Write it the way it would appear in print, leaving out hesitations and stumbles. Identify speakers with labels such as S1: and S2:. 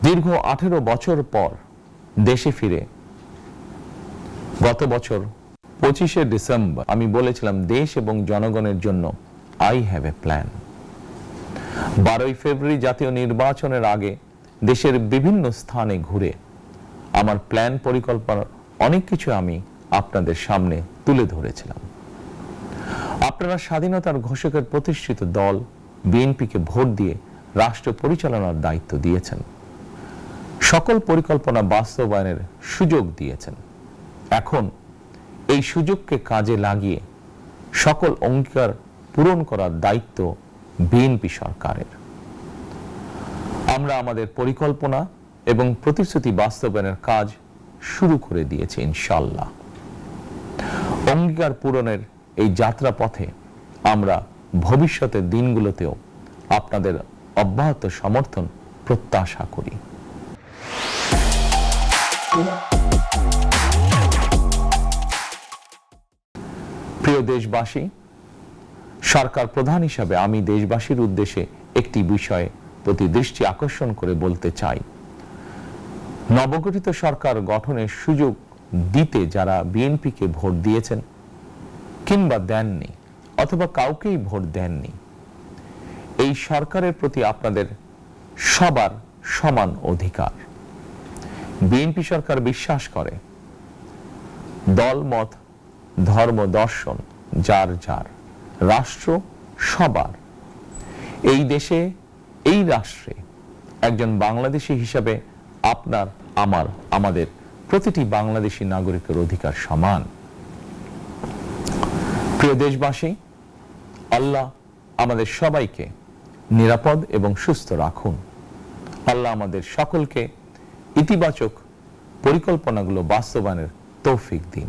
S1: দীর্ঘ 18 বছর পর দেশে ফিরে গত বছর 25শে ডিসেম্বর আমি বলেছিলাম দেশ এবং জনগণের জন্য আই হ্যাভ এ প্ল্যান। 12ই ফেব্রুয়ারি জাতীয় নির্বাচনের আগে দেশের বিভিন্ন স্থানে ঘুরে আমার প্ল্যান পরিকল্পনার অনেক কিছু আমি আপনাদের সামনে তুলে ধরেছিলাম। আপনারা স্বাধীনতার ঘোষকের প্রতিষ্ঠিত দল বিএনপিকে ভোট দিয়ে রাষ্ট্র পরিচালনার দায়িত্ব দিয়েছেন, সকল পরিকল্পনা বাস্তবায়নের সুযোগ দিয়েছেন। এখন এই সুযোগকে কাজে লাগিয়ে সকল অঙ্গীকার পূরণ করার দায়িত্ব বিএনপি সরকারের। আমরা আমাদের পরিকল্পনা এবং প্রতিশ্রুতি বাস্তবায়নের কাজ শুরু করে দিয়েছি ইনশাআল্লাহ। অঙ্গীকার পূরণের এই যাত্রা পথে আমরা ভবিষ্যতের দিনগুলোতেও আপনাদের অব্যাহত সমর্থন প্রত্যাশা করি। প্রিয় দেশবাসী, সরকার প্রধান হিসাবে আমি দেশবাসীর উদ্দেশ্যে একটি বিষয়ে প্রতি দৃষ্টি আকর্ষণ করে বলতে চাই। নবগঠিত সরকার গঠনের সুযোগ দিতে যারা বিএনপিকে ভোট দিয়েছেন কিংবা দেননি অথবা কাউকেই ভোট দেননি, এই সরকারের প্রতি আপনাদের সবার সমান অধিকার। বিএনপি সরকার বিশ্বাস করে দল মত ধর্ম দর্শন যার যার, রাষ্ট্র সবার। এই দেশে এই রাষ্ট্রে একজন বাংলাদেশী হিসাবে আপনার আমার আমাদের প্রতিটি বাংলাদেশী নাগরিকের অধিকার সমান। প্রিয় দেশবাসী, আল্লাহ আমাদের সবাইকে নিরাপদ এবং সুস্থ রাখুন। আল্লাহ আমাদের সকলকে ইতিবাচক পরিকল্পনাগুলো বাস্তবায়নের তৌফিক দিন।